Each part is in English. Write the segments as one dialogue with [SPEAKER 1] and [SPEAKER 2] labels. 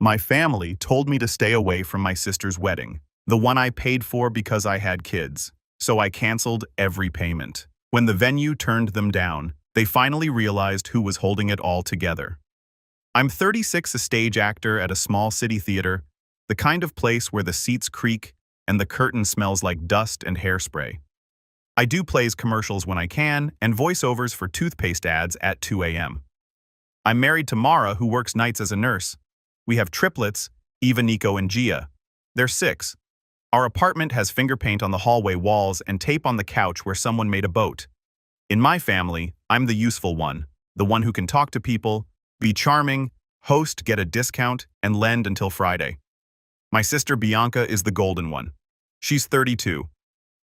[SPEAKER 1] My family told me to stay away from my sister's wedding, the one I paid for because I had kids, so I canceled every payment. When the venue turned them down, they finally realized who was holding it all together. I'm 36, a stage actor at a small city theater, the kind of place where the seats creak and the curtain smells like dust and hairspray. I do plays commercials when I can and voiceovers for toothpaste ads at 2 a.m. I'm married to Mara, who works nights as a nurse. We have triplets, Eva, Nico, and Gia. They're 6. Our apartment has finger paint on the hallway walls and tape on the couch where someone made a boat. In my family, I'm the useful one, the one who can talk to people, be charming, host, get a discount, and lend until Friday. My sister Bianca is the golden one. She's 32.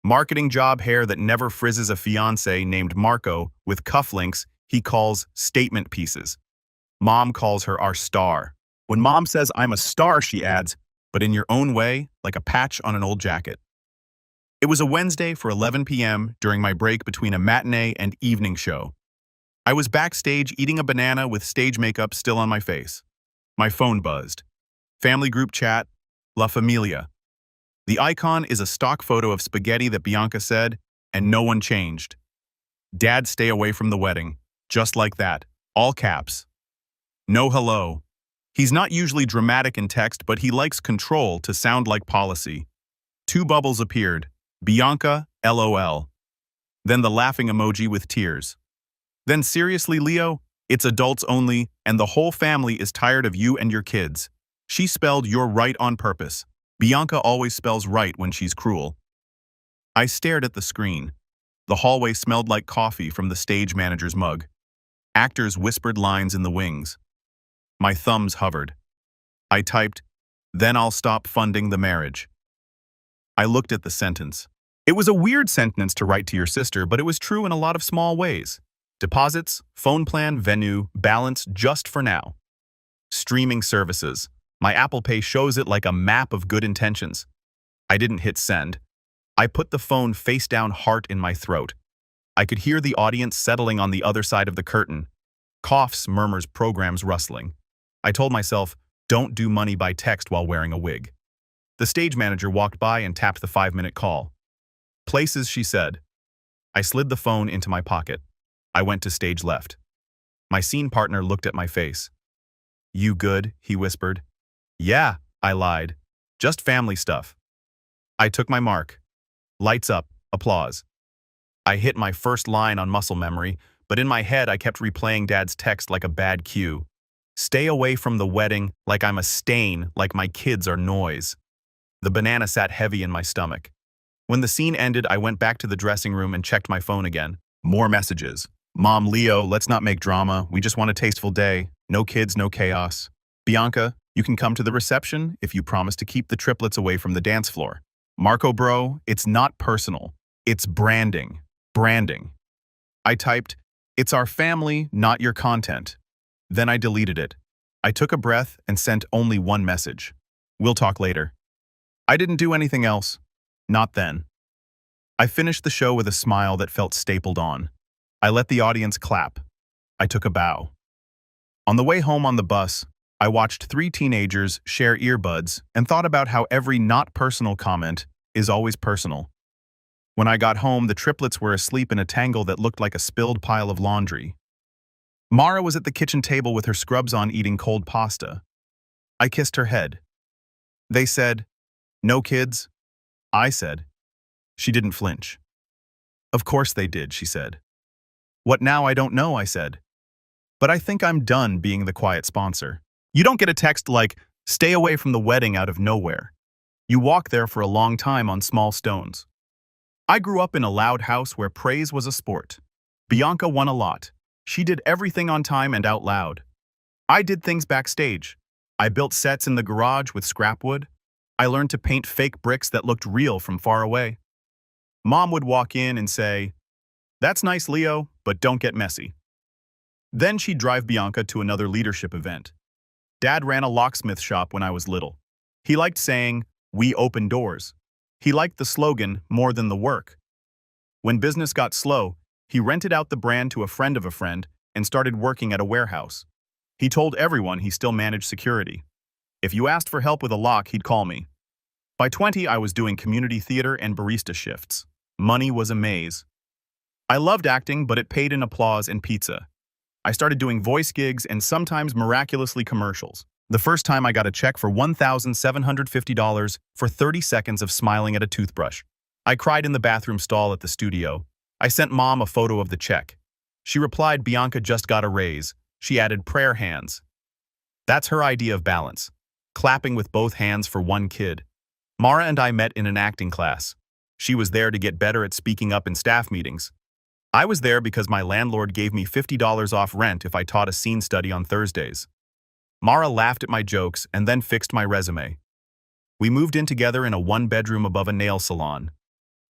[SPEAKER 1] Marketing job, hair that never frizzes, a fiancé named Marco with cufflinks he calls statement pieces. Mom calls her our star. When Mom says I'm a star, she adds, but in your own way, like a patch on an old jacket. It was a Wednesday for 11 p.m. during my break between a matinee and evening show. I was backstage eating a banana with stage makeup still on my face. My phone buzzed. Family group chat, La Familia. The icon is a stock photo of spaghetti that Bianca said, and no one changed. Dad, stay away from the wedding. Just like that. All caps. No hello. He's not usually dramatic in text, but he likes control to sound like policy. 2 bubbles appeared. Bianca, LOL. Then the laughing emoji with tears. Then seriously, Leo, it's adults only, and the whole family is tired of you and your kids. She spelled "you're right" on purpose. Bianca always spells right when she's cruel. I stared at the screen. The hallway smelled like coffee from the stage manager's mug. Actors whispered lines in the wings. My thumbs hovered. I typed, "Then I'll stop funding the marriage." I looked at the sentence. It was a weird sentence to write to your sister, but it was true in a lot of small ways. Deposits, phone plan, venue, balance just for now. Streaming services. My Apple Pay shows it like a map of good intentions. I didn't hit send. I put the phone face down, heart in my throat. I could hear the audience settling on the other side of the curtain. Coughs, murmurs, programs rustling. I told myself, don't do money by text while wearing a wig. The stage manager walked by and tapped the 5-minute call. Places, she said. I slid the phone into my pocket. I went to stage left. My scene partner looked at my face. You good? He whispered. Yeah, I lied. Just family stuff. I took my mark. Lights up, applause. I hit my first line on muscle memory, but in my head I kept replaying Dad's text like a bad cue. Stay away from the wedding, like I'm a stain, like my kids are noise. The banana sat heavy in my stomach. When the scene ended, I went back to the dressing room and checked my phone again. More messages. Mom, Leo, let's not make drama. We just want a tasteful day. No kids, no chaos. Bianca, you can come to the reception if you promise to keep the triplets away from the dance floor. Marco, bro, it's not personal. It's branding. Branding. I typed, it's our family, not your content. Then I deleted it. I took a breath and sent only one message. We'll talk later. I didn't do anything else. Not then. I finished the show with a smile that felt stapled on. I let the audience clap. I took a bow. On the way home on the bus, I watched 3 teenagers share earbuds and thought about how every not personal comment is always personal. When I got home, the triplets were asleep in a tangle that looked like a spilled pile of laundry. Mara was at the kitchen table with her scrubs on eating cold pasta. I kissed her head. They said, "No kids?" I said. She didn't flinch. "Of course they did," she said. "What now? I don't know," I said. But I think I'm done being the quiet sponsor. You don't get a text like, "Stay away from the wedding" out of nowhere. You walk there for a long time on small stones. I grew up in a loud house where praise was a sport. Bianca won a lot. She did everything on time and out loud. I did things backstage. I built sets in the garage with scrap wood. I learned to paint fake bricks that looked real from far away. Mom would walk in and say, "That's nice, Leo, but don't get messy." Then she'd drive Bianca to another leadership event. Dad ran a locksmith shop when I was little. He liked saying, "We open doors." He liked the slogan more than the work. When business got slow, he rented out the brand to a friend of a friend and started working at a warehouse. He told everyone he still managed security. If you asked for help with a lock, he'd call me. By 20, I was doing community theater and barista shifts. Money was a maze. I loved acting, but it paid in applause and pizza. I started doing voice gigs and sometimes miraculously commercials. The first time I got a check for $1,750 for 30 seconds of smiling at a toothbrush. I cried in the bathroom stall at the studio. I sent Mom a photo of the check. She replied Bianca just got a raise. She added prayer hands. That's her idea of balance. Clapping with both hands for one kid. Mara and I met in an acting class. She was there to get better at speaking up in staff meetings. I was there because my landlord gave me $50 off rent if I taught a scene study on Thursdays. Mara laughed at my jokes and then fixed my resume. We moved in together in a one-bedroom above a nail salon.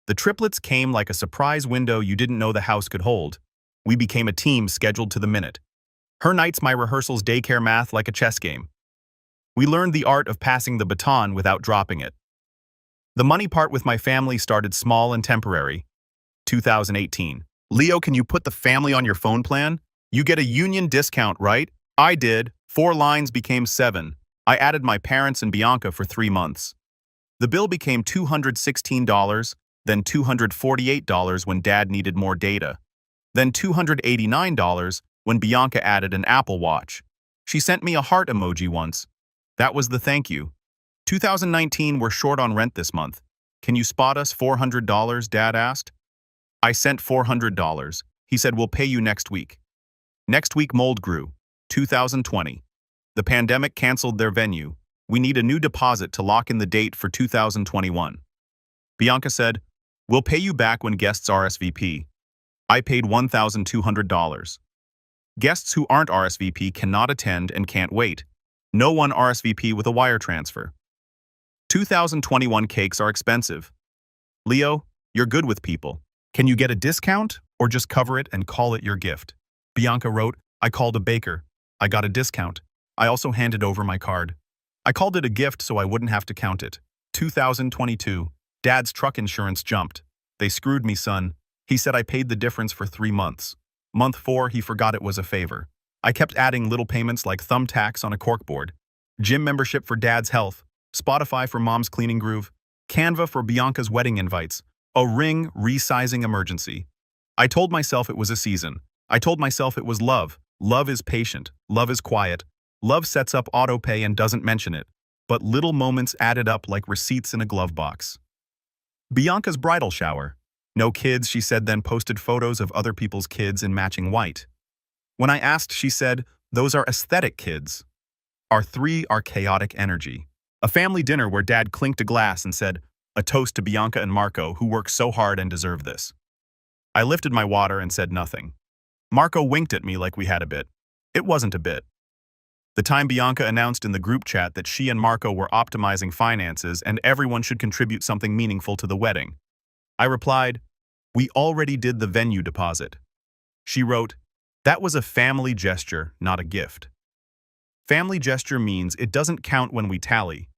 [SPEAKER 1] The triplets came like a surprise window you didn't know the house could hold. We became a team scheduled to the minute. Her nights, my rehearsals, daycare math like a chess game. We learned the art of passing the baton without dropping it. The money part with my family started small and temporary. 2018. Leo, can you put the family on your phone plan? You get a union discount, right? I did. 4 lines became 7. I added my parents and Bianca for 3 months. The bill became $216, then $248 when Dad needed more data, then $289 when Bianca added an Apple Watch. She sent me a heart emoji once. That was the thank you. 2019, we're short on rent this month. Can you spot us $400, Dad asked. I sent $400. He said, we'll pay you next week. Next week, mold grew. 2020. The pandemic canceled their venue. We need a new deposit to lock in the date for 2021. Bianca said, we'll pay you back when guests RSVP. I paid $1,200. Guests who aren't RSVP cannot attend and can't wait. No one RSVP with a wire transfer. 2021 cakes are expensive. Leo, you're good with people. Can you get a discount or just cover it and call it your gift? Bianca wrote, I called a baker. I got a discount. I also handed over my card. I called it a gift so I wouldn't have to count it. 2022. Dad's truck insurance jumped. They screwed me, son. He said I paid the difference for 3 months. Month 4, he forgot it was a favor. I kept adding little payments like thumbtacks on a corkboard. Gym membership for Dad's health. Spotify for Mom's cleaning groove. Canva for Bianca's wedding invites. A ring resizing emergency. I told myself it was a season. I told myself it was love. Love is patient. Love is quiet. Love sets up autopay and doesn't mention it. But little moments added up like receipts in a glove box. Bianca's bridal shower. No kids, she said, then posted photos of other people's kids in matching white. When I asked, she said, those are aesthetic kids. Our 3 are chaotic energy. A family dinner where Dad clinked a glass and said, a toast to Bianca and Marco, who worked so hard and deserve this. I lifted my water and said nothing. Marco winked at me like we had a bit. It wasn't a bit. The time Bianca announced in the group chat that she and Marco were optimizing finances and everyone should contribute something meaningful to the wedding. I replied, we already did the venue deposit. She wrote, that was a family gesture, not a gift. Family gesture means it doesn't count when we tally.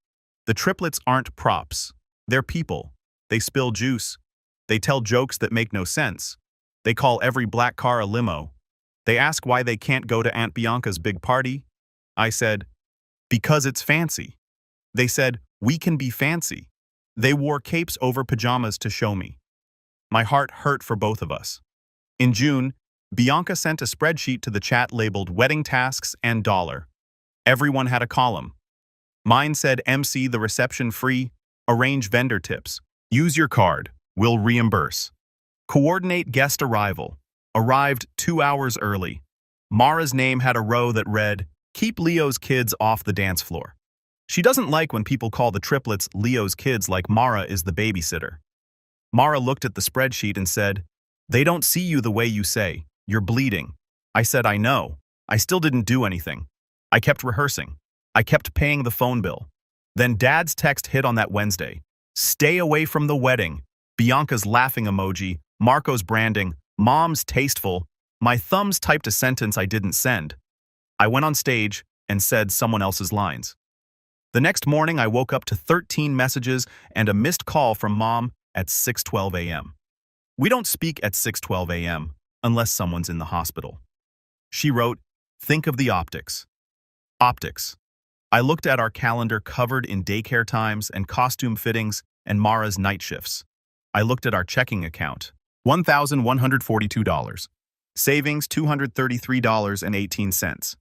[SPEAKER 1] The triplets aren't props. They're people. They spill juice. They tell jokes that make no sense. They call every black car a limo. They ask why they can't go to Aunt Bianca's big party. I said, because it's fancy. They said, we can be fancy. They wore capes over pajamas to show me. My heart hurt for both of us. In June, Bianca sent a spreadsheet to the chat labeled wedding tasks and dollar. Everyone had a column. Mine said MC the reception free, arrange vendor tips, use your card, we'll reimburse. Coordinate guest arrival, arrived 2 hours early. Mara's name had a row that read, keep Leo's kids off the dance floor. She doesn't like when people call the triplets Leo's kids like Mara is the babysitter. Mara looked at the spreadsheet and said, they don't see you the way you say, you're bleeding. I said, I know. I still didn't do anything. I kept rehearsing. I kept paying the phone bill. Then Dad's text hit on that Wednesday. Stay away from the wedding. Bianca's laughing emoji, Marco's branding, Mom's tasteful. My thumbs typed a sentence I didn't send. I went on stage and said someone else's lines. The next morning, I woke up to 13 messages and a missed call from Mom at 6:12 a.m. We don't speak at 6:12 a.m. unless someone's in the hospital. She wrote, think of the optics. Optics. I looked at our calendar covered in daycare times and costume fittings and Mara's night shifts. I looked at our checking account. $1,142. Savings $233.18.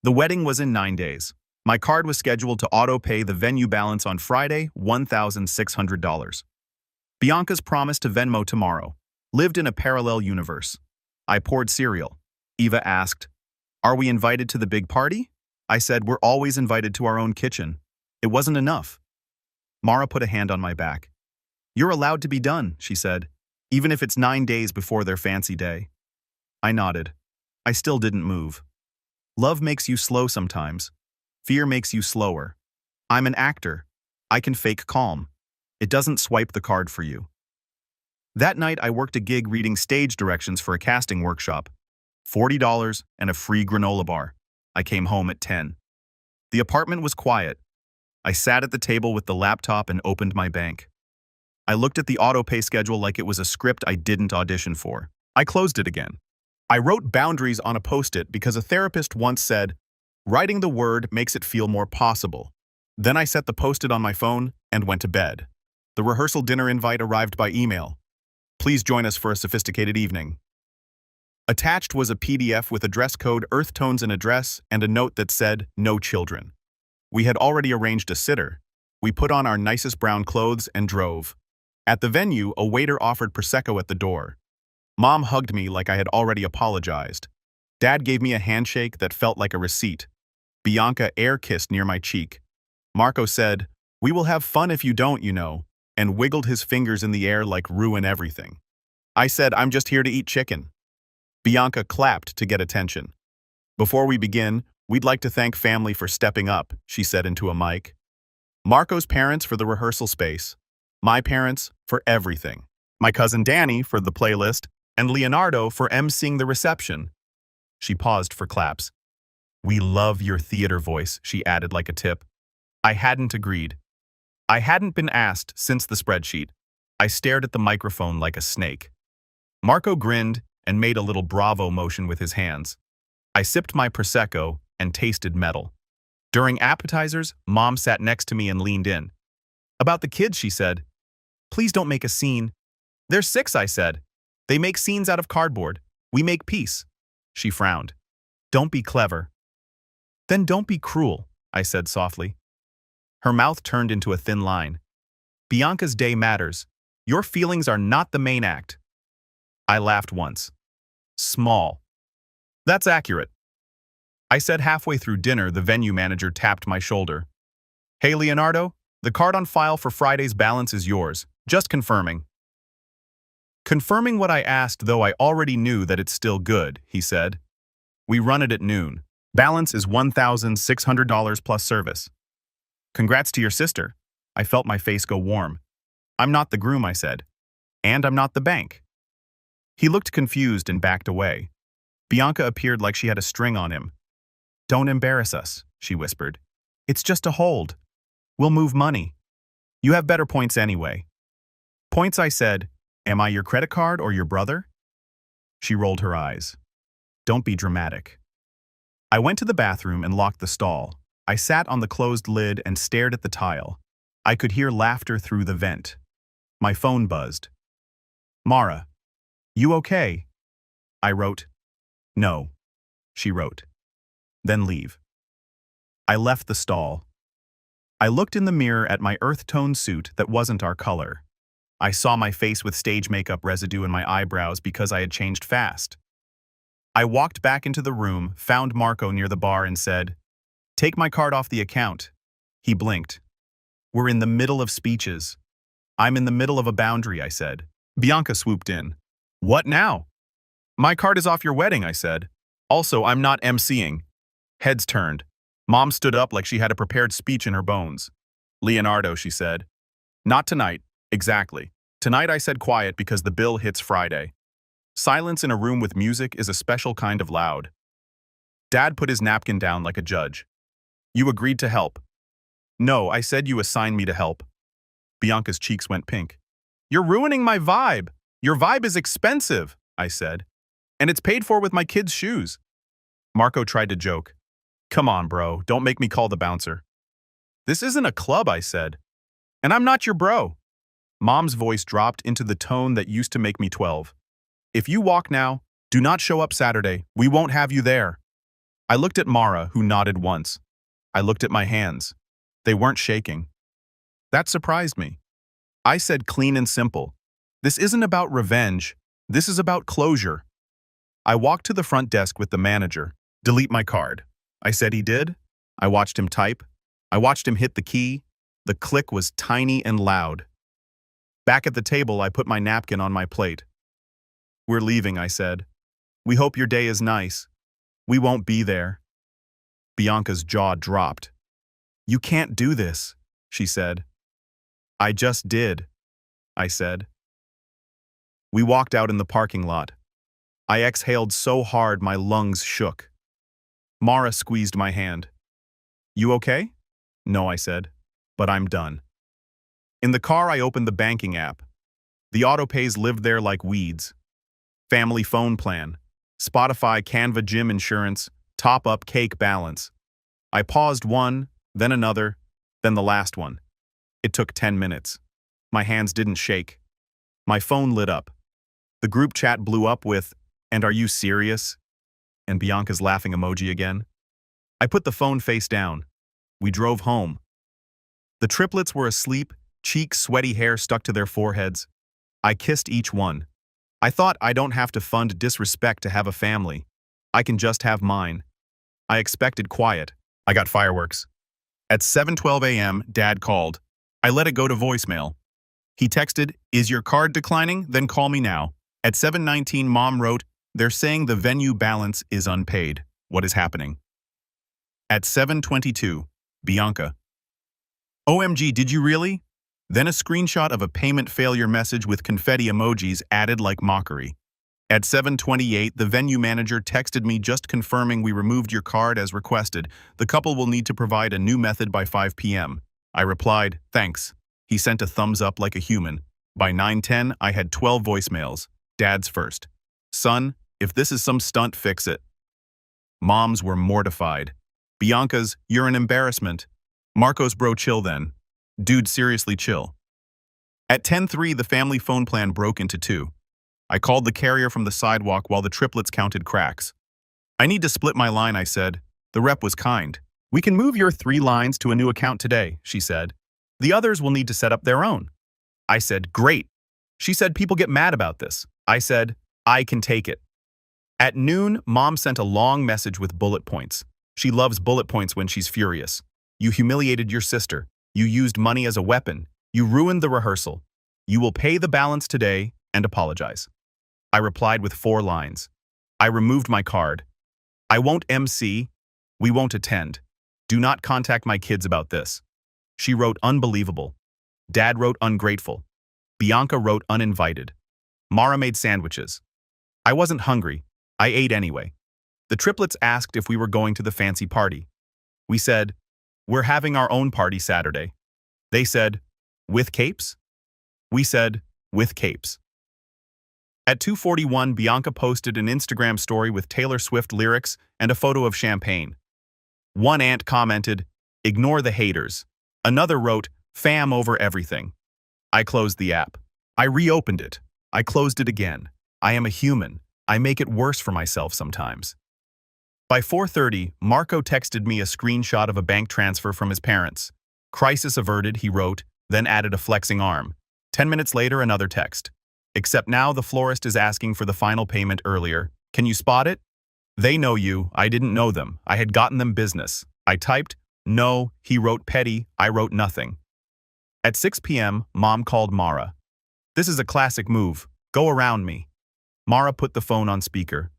[SPEAKER 1] The wedding was in 9 days. My card was scheduled to auto-pay the venue balance on Friday, $1,600. Bianca's promise to Venmo tomorrow lived in a parallel universe. I poured cereal. Eva asked, "Are we invited to the big party?" I said, "We're always invited to our own kitchen." It wasn't enough. Mara put a hand on my back. "You're allowed to be done," she said, "even if it's 9 days before their fancy day." I nodded. I still didn't move. Love makes you slow sometimes. Fear makes you slower. I'm an actor. I can fake calm. It doesn't swipe the card for you. That night, I worked a gig reading stage directions for a casting workshop. $40 and a free granola bar. I came home at 10. The apartment was quiet. I sat at the table with the laptop and opened my bank. I looked at the auto-pay schedule like it was a script I didn't audition for. I closed it again. I wrote boundaries on a post-it because a therapist once said, "Writing the word makes it feel more possible." Then I set the post-it on my phone and went to bed. The rehearsal dinner invite arrived by email. "Please join us for a sophisticated evening." Attached was a PDF with a dress code, earth tones and address, and a note that said, "No children." We had already arranged a sitter. We put on our nicest brown clothes and drove. At the venue, a waiter offered Prosecco at the door. Mom hugged me like I had already apologized. Dad gave me a handshake that felt like a receipt. Bianca air-kissed near my cheek. Marco said, "We will have fun if you don't, you know," and wiggled his fingers in the air like ruin everything. I said, "I'm just here to eat chicken." Bianca clapped to get attention. "Before we begin, we'd like to thank family for stepping up," she said into a mic. Marco's parents for the rehearsal space. My parents for everything. My cousin Danny for the playlist, and Leonardo for emceeing the reception. She paused for claps. "We love your theater voice," she added like a tip. I hadn't agreed. I hadn't been asked since the spreadsheet. I stared at the microphone like a snake. Marco grinned and made a little bravo motion with his hands. I sipped my Prosecco and tasted metal. During appetizers, Mom sat next to me and leaned in. "About the kids," she said. "Please don't make a scene." "They're 6, I said. "They make scenes out of cardboard. We make peace." She frowned. "Don't be clever." "Then don't be cruel," I said softly. Her mouth turned into a thin line. "Bianca's day matters. Your feelings are not the main act." I laughed once. Small. "That's accurate." I said halfway through dinner, the venue manager tapped my shoulder. "Hey, Leonardo, the card on file for Friday's balance is yours. Just confirming." Confirming what I asked, though I already knew that it's still good, he said. "We run it at noon. Balance is $1,600 plus service." "Congrats to your sister." I felt my face go warm. "I'm not the groom," I said. "And I'm not the bank." He looked confused and backed away. Bianca appeared like she had a string on him. "Don't embarrass us," she whispered. "It's just a hold. We'll move money. You have better points anyway." "Points," I said. "Am I your credit card or your brother?" She rolled her eyes. "Don't be dramatic." I went to the bathroom and locked the stall. I sat on the closed lid and stared at the tile. I could hear laughter through the vent. My phone buzzed. "Mara, you okay?" I wrote. "No," she wrote. "Then leave." I left the stall. I looked in the mirror at my earth-tone suit that wasn't our color. I saw my face with stage makeup residue in my eyebrows because I had changed fast. I walked back into the room, found Marco near the bar and said, "Take my card off the account." He blinked. "We're in the middle of speeches." "I'm in the middle of a boundary," I said. Bianca swooped in. "What now?" "My card is off your wedding," I said. "Also, I'm not emceeing." Heads turned. Mom stood up like she had a prepared speech in her bones. "Leonardo," she said. "Not tonight." "Exactly. Tonight I said quiet because the bill hits Friday. Silence in a room with music is a special kind of loud." Dad put his napkin down like a judge. "You agreed to help." "No, I said you assigned me to help." Bianca's cheeks went pink. "You're ruining my vibe. Your vibe is expensive," I said. "And it's paid for with my kids' shoes." Marco tried to joke. "Come on, bro, don't make me call the bouncer." This isn't a club, I said. And I'm not your bro. Mom's voice dropped into the tone that used to make me 12. If you walk now, do not show up Saturday. We won't have you there. I looked at Mara, who nodded once. I looked at my hands. They weren't shaking. That surprised me. I said clean and simple. This isn't about revenge. This is about closure. I walked to the front desk with the manager. Delete my card. I said he did. I watched him type. I watched him hit the key. The click was tiny and loud. Back at the table, I put my napkin on my plate. We're leaving, I said. We hope your day is nice. We won't be there. Bianca's jaw dropped. You can't do this, she said. I just did, I said. We walked out in the parking lot. I exhaled so hard my lungs shook. Mara squeezed my hand. You okay? No, I said, but I'm done. In the car, I opened the banking app. The autopays lived there like weeds. Family phone plan, Spotify, Canva gym insurance, top-up cake balance. I paused one, then another, then the last one. It took 10 minutes. My hands didn't shake. My phone lit up. The group chat blew up with, "And are you serious?" and Bianca's laughing emoji again. I put the phone face down. We drove home. The triplets were asleep, cheeks, sweaty hair stuck to their foreheads. I kissed each one. I thought I don't have to fund disrespect to have a family. I can just have mine. I expected quiet. I got fireworks. At 7:12 a.m., Dad called. I let it go to voicemail. He texted, "Is your card declining? Then call me now." At 7:19, Mom wrote, "They're saying the venue balance is unpaid. What is happening?" At 7:22, Bianca. OMG, did you really? Then a screenshot of a payment failure message with confetti emojis added like mockery. At 7:28, the venue manager texted me just confirming we removed your card as requested. The couple will need to provide a new method by 5 p.m. I replied, "Thanks." He sent a thumbs up like a human. By 9:10, I had 12 voicemails. Dad's first. "Son, if this is some stunt, fix it." Moms were mortified. Bianca's, "You're an embarrassment." Marco's, "Bro, chill then." Dude, seriously chill. At 10:03, the family phone plan broke into two. I called the carrier from the sidewalk while the triplets counted cracks. "I need to split my line," I said. The rep was kind. "We can move your 3 lines to a new account today," she said. "The others will need to set up their own." I said, "Great." She said, "People get mad about this." I said, "I can take it." At noon, Mom sent a long message with bullet points. She loves bullet points when she's furious. "You humiliated your sister. You used money as a weapon. You ruined the rehearsal. You will pay the balance today and apologize." I replied with 4 lines. I removed my card. "I won't MC. We won't attend. Do not contact my kids about this." She wrote unbelievable. Dad wrote ungrateful. Bianca wrote uninvited. Mara made sandwiches. I wasn't hungry. I ate anyway. The triplets asked if we were going to the fancy party. We said, "We're having our own party Saturday." They said, "With capes?" We said, "With capes." At 2:41, Bianca posted an Instagram story with Taylor Swift lyrics and a photo of champagne. One aunt commented, "Ignore the haters." Another wrote, "Fam over everything." I closed the app. I reopened it. I closed it again. I am a human. I make it worse for myself sometimes. By 4:30, Marco texted me a screenshot of a bank transfer from his parents. "Crisis averted," he wrote, then added a flexing arm. 10 minutes later, another text. "Except now the florist is asking for the final payment earlier. Can you spot it?" They know you. I didn't know them. I had gotten them business. I typed, "No." He wrote petty. I wrote nothing. At 6 p.m., Mom called Mara. "This is a classic move. Go around me." Mara put the phone on speaker.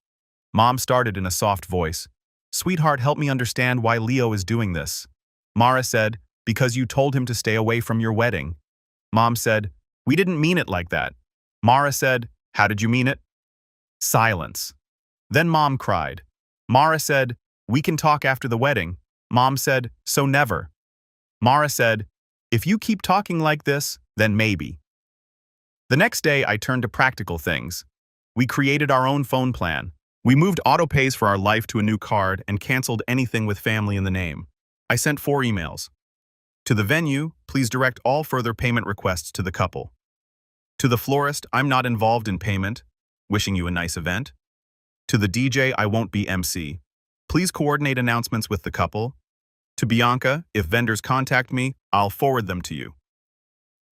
[SPEAKER 1] Mom started in a soft voice. "Sweetheart, help me understand why Leo is doing this." Mara said, "Because you told him to stay away from your wedding." Mom said, "We didn't mean it like that." Mara said, "How did you mean it?" Silence. Then Mom cried. Mara said, "We can talk after the wedding." Mom said, "So never." Mara said, "If you keep talking like this, then maybe." The next day, I turned to practical things. We created our own phone plan. We moved autopays for our life to a new card and canceled anything with family in the name. I sent 4 emails. To the venue, please direct all further payment requests to the couple. To the florist, I'm not involved in payment. Wishing you a nice event. To the DJ, I won't be MC. Please coordinate announcements with the couple. To Bianca, if vendors contact me, I'll forward them to you.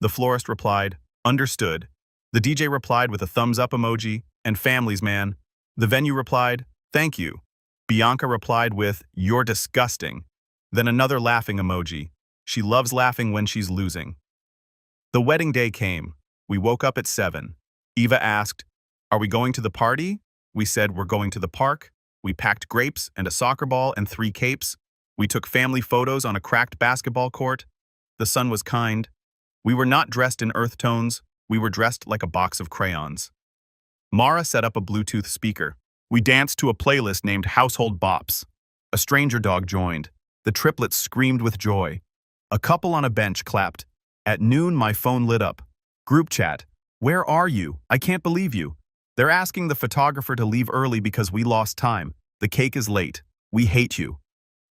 [SPEAKER 1] The florist replied, understood. The DJ replied with a thumbs up emoji, and families, man. The venue replied, thank you. Bianca replied with, you're disgusting. Then another laughing emoji. She loves laughing when she's losing. The wedding day came. We woke up at 7. Eva asked, are we going to the party? We said we're going to the park. We packed grapes and a soccer ball and 3 capes. We took family photos on a cracked basketball court. The sun was kind. We were not dressed in earth tones. We were dressed like a box of crayons. Mara set up a Bluetooth speaker. We danced to a playlist named Household Bops. A stranger dog joined. The triplets screamed with joy. A couple on a bench clapped. At noon, my phone lit up. Group chat. Where are you? I can't believe you. They're asking the photographer to leave early because we lost time. The cake is late. We hate you.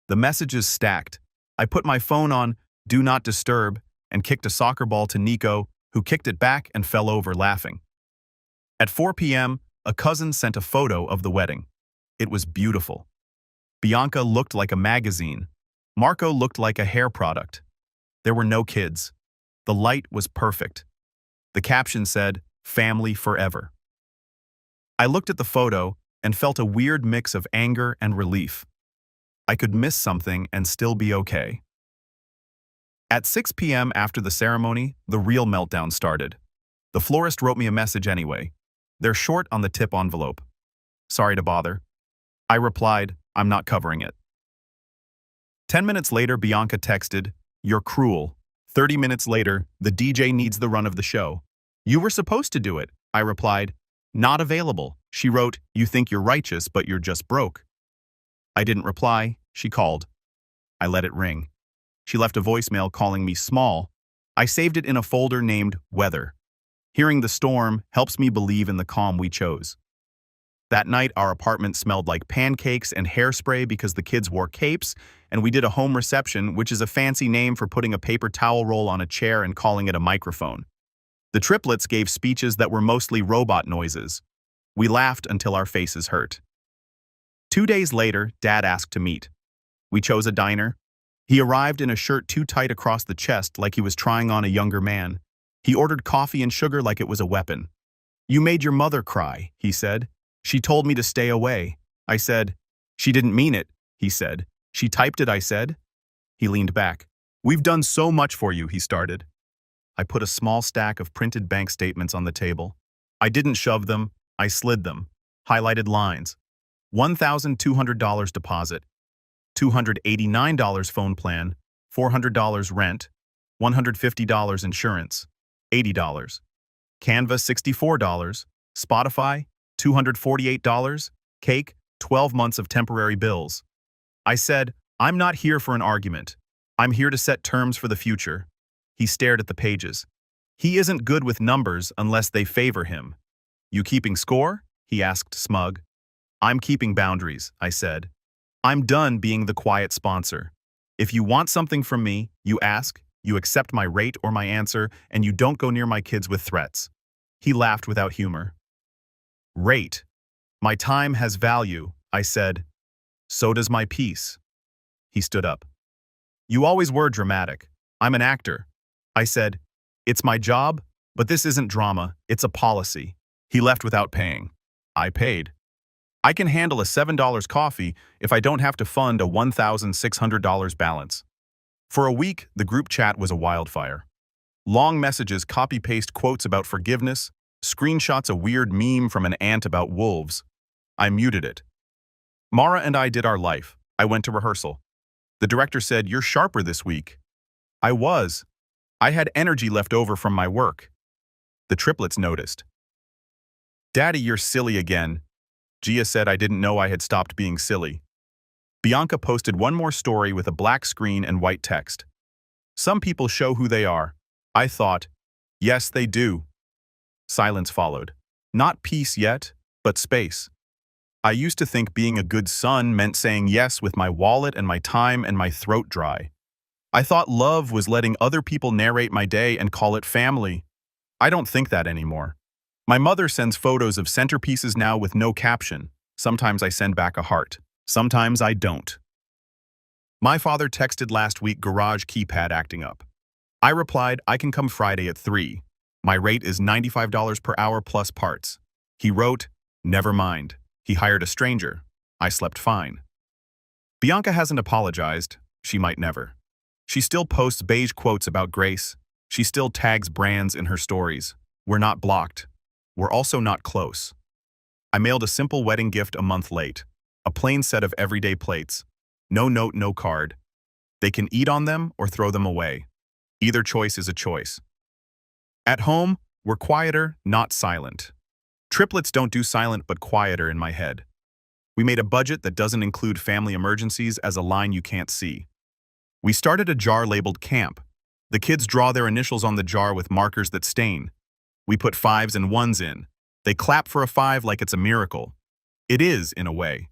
[SPEAKER 1] The messages stacked. I put my phone on Do Not Disturb and kicked a soccer ball to Nico, who kicked it back and fell over laughing. At 4 p.m., a cousin sent a photo of the wedding. It was beautiful. Bianca looked like a magazine. Marco looked like a hair product. There were no kids. The light was perfect. The caption said, Family Forever. I looked at the photo and felt a weird mix of anger and relief. I could miss something and still be okay. At 6 p.m. after the ceremony, the real meltdown started. The florist wrote me a message anyway. They're short on the tip envelope. Sorry to bother. I replied, I'm not covering it. 10 minutes later, Bianca texted, You're cruel. 30 minutes later, the DJ needs the run of the show. You were supposed to do it, I replied. Not available. She wrote, You think you're righteous, but you're just broke. I didn't reply. She called. I let it ring. She left a voicemail calling me small. I saved it in a folder named Weather. Hearing the storm helps me believe in the calm we chose. That night, our apartment smelled like pancakes and hairspray because the kids wore capes, and we did a home reception, which is a fancy name for putting a paper towel roll on a chair and calling it a microphone. The triplets gave speeches that were mostly robot noises. We laughed until our faces hurt. 2 days later, Dad asked to meet. We chose a diner. He arrived in a shirt too tight across the chest like he was trying on a younger man. He ordered coffee and sugar like it was a weapon. You made your mother cry, he said. She told me to stay away. I said, She didn't mean it, he said. She typed it, I said. He leaned back. We've done so much for you, he started. I put a small stack of printed bank statements on the table. I didn't shove them, I slid them. Highlighted lines. $1,200 deposit. $289 phone plan. $400 rent. $150 insurance. $80. Canva $64. Spotify $248. Cake 12 months of temporary bills. I said, I'm not here for an argument. I'm here to set terms for the future. He stared at the pages. He isn't good with numbers unless they favor him. You keeping score? He asked smug. I'm keeping boundaries, I said. I'm done being the quiet sponsor. If you want something from me, you ask, you accept my rate or my answer, and you don't go near my kids with threats. He laughed without humor. Rate. My time has value, I said. So does my peace. He stood up. You always were dramatic. I'm an actor. I said, It's my job, but this isn't drama, it's a policy. He left without paying. I paid. I can handle a $7 coffee if I don't have to fund a $1,600 balance. For a week, the group chat was a wildfire. Long messages copy-paste quotes about forgiveness, screenshots a weird meme from an aunt about wolves. I muted it. Mara and I did our life. I went to rehearsal. The director said, You're sharper this week. I was. I had energy left over from my work. The triplets noticed. Daddy, you're silly again. Gia said I didn't know I had stopped being silly. Bianca posted one more story with a black screen and white text. Some people show who they are. I thought, yes, they do. Silence followed. Not peace yet, but space. I used to think being a good son meant saying yes with my wallet and my time and my throat dry. I thought love was letting other people narrate my day and call it family. I don't think that anymore. My mother sends photos of centerpieces now with no caption. Sometimes I send back a heart. Sometimes I don't. My father texted last week garage keypad acting up. I replied, I can come Friday at 3. My rate is $95 per hour plus parts. He wrote, never mind. He hired a stranger. I slept fine. Bianca hasn't apologized. She might never. She still posts beige quotes about grace. She still tags brands in her stories. We're not blocked. We're also not close. I mailed a simple wedding gift a month late. A plain set of everyday plates. No note, no card. They can eat on them or throw them away. Either choice is a choice. At home, we're quieter, not silent. Triplets don't do silent but quieter in my head. We made a budget that doesn't include family emergencies as a line you can't see. We started a jar labeled camp. The kids draw their initials on the jar with markers that stain. We put 5s and 1s in. They clap for a 5 like it's a miracle. It is, in a way.